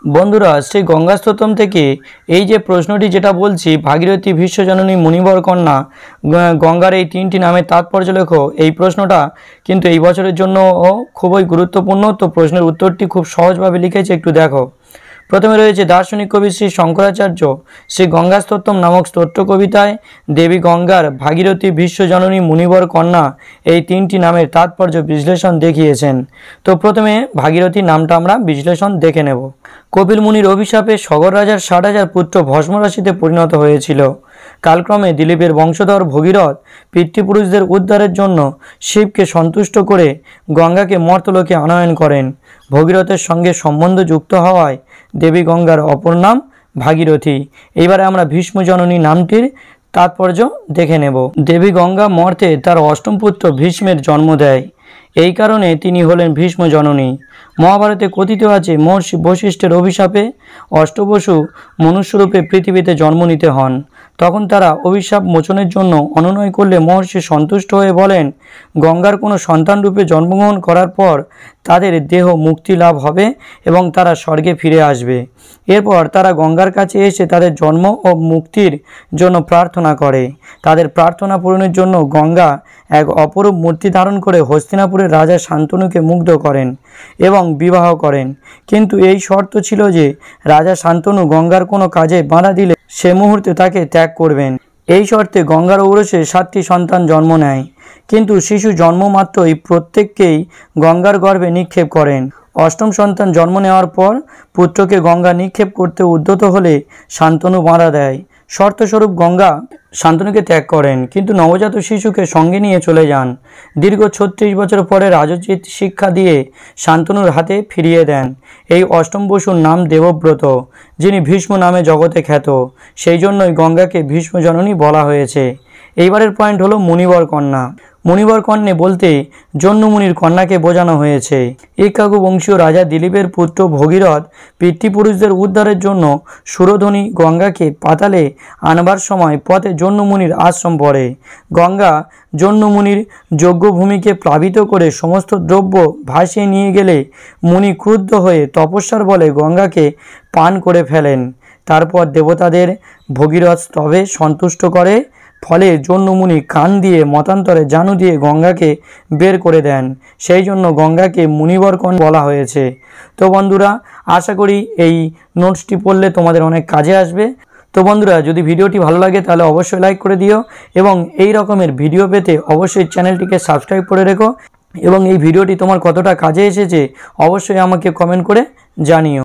বন্ধুরা, সেই গঙ্গা স্তোত্রম থেকে এই যে প্রশ্নটি যেটা বলছি, ভাগীরথী বিশ্বজননী মুনিবর কন্যা গঙ্গার এই তিনটি নামের তাৎপর্য লেখো, এই প্রশ্নটা কিন্তু এই বছরের জন্য খুবই গুরুত্বপূর্ণ। তো প্রশ্নের উত্তরটি খুব সহজভাবে লিখেছে, একটু দেখো। প্রথমে রয়েছে দার্শনিক কবি শ্রী শঙ্করাচার্য শ্রী গঙ্গা স্তোত্রম নামক স্তোত্র কবিতায় দেবী গঙ্গার ভাগীরথী বিশ্বজননী মুনিবর কন্যা এই তিনটি নামের তাৎপর্য বিশ্লেষণ দেখিয়েছেন। তো প্রথমে ভাগীরথীর নামটা আমরা বিশ্লেষণ দেখে নেব। কপিল মুনির অভিশাপে সগর রাজার 60,000 পুত্র ভস্মরাশিতে পরিণত হয়েছিল। কালক্রমে দিলীপের বংশধর ভগীরথ পিতৃপুরুষদের উদ্ধারের জন্য শিবকে সন্তুষ্ট করে গঙ্গাকে মর্তলোকে আনয়ন করেন। ভগীরথের সঙ্গে সম্বন্ধ যুক্ত হওয়ায় দেবী গঙ্গার অপর নাম ভাগীরথী। এবারে আমরা ভীষ্ম জননী নামটির তাৎপর্য দেখে নেব। দেবী গঙ্গা মর্তে তার অষ্টম পুত্র ভীষ্মের জন্ম দেয়, এই কারণে তিনি হলেন ভীষ্ম জননী। মহাভারতে কথিত আছে, মহর্ষি বশিষ্ঠের অভিশাপে অষ্টবসু মনুষ্যরূপে পৃথিবীতে জন্ম নিতে হন। তখন তারা অভিশাপ মোচনের জন্য অনুনয় করলে মহর্ষি সন্তুষ্ট হয়ে বলেন, গঙ্গার কোনো সন্তান রূপে জন্মগ্রহণ করার পর তাদের দেহ মুক্তি লাভ হবে এবং তারা স্বর্গে ফিরে আসবে। এরপর তারা গঙ্গার কাছে এসে তাদের জন্ম ও মুক্তির জন্য প্রার্থনা করে। তাদের প্রার্থনা পূরণের জন্য গঙ্গা এক অপরূপ মূর্তি ধারণ করে হস্তিনাপুরের রাজা শান্তনুকে মুগ্ধ করেন এবং বিবাহ করেন। কিন্তু এই শর্ত ছিল যে রাজা শান্তনু গঙ্গার কোনো কাজে বাধা দিলে সে মুহূর্তে তাকে ত্যাগ করবেন। এই শর্তে গঙ্গার ঔরসে 7টি সন্তান জন্ম নেয়, কিন্তু শিশু জন্ম মাত্রই প্রত্যেককেই গঙ্গার গর্ভে নিক্ষেপ করেন। অষ্টম সন্তান জন্ম নেওয়ার পর পুত্রকে গঙ্গা নিক্ষেপ করতে উদ্যত হলে শান্তনু বাধা দেয়। শর্তস্বরূপ গঙ্গা শান্তনুকে ত্যাগ করেন, কিন্তু নবজাত শিশুকে সঙ্গে নিয়ে চলে যান। দীর্ঘ 36 বছর পরে রাজোচিত শিক্ষা দিয়ে শান্তনুর হাতে ফিরিয়ে দেন। এই অষ্টম বসুর নাম দেবব্রত, যিনি ভীষ্ম নামে জগতে খ্যাত। সেই জন্যই গঙ্গাকে ভীষ্ম জননী বলা হয়েছে। এইবারের পয়েন্ট হলো মুনিবর কন্যা। মুনিবর কন্যা বলতে জন্মমুনির কন্যাকে বোঝানো হয়েছে। ইক্ষ্বাকু বংশীয় রাজা দিলীপের পুত্র ভগীরথ পিতৃপুরুষদের উদ্ধারের জন্য সুরধ্বনি গঙ্গাকে পাতালে আনবার সময় পথে জন্মমুনির আশ্রম পড়ে। গঙ্গা জন্মমুনির যজ্ঞভূমিকে প্লাবিত করে সমস্ত দ্রব্য ভাসিয়ে নিয়ে গেলে মুনি ক্রুদ্ধ হয়ে তপস্যার বলে গঙ্গাকে পান করে ফেলেন। তারপর দেবতাদের ভগীরথ স্তবে সন্তুষ্ট করে, ফলে জন্মমুনি কান দিয়ে মতান্তরে জানু দিয়ে গঙ্গাকে বের করে দেন। সেই জন্য গঙ্গাকে মুনিবর কন্যা বলা হয়েছে। তো বন্ধুরা, আশা করি এই নোটসটি পড়লে তোমাদের অনেক কাজে আসবে। তো বন্ধুরা, যদি ভিডিওটি ভালো লাগে তাহলে অবশ্যই লাইক করে দিও এবং এই রকমের ভিডিও পেতে অবশ্যই চ্যানেলটিকে সাবস্ক্রাইব করে রেখো এবং এই ভিডিওটি তোমার কতটা কাজে এসেছে অবশ্যই আমাকে কমেন্ট করে জানিও।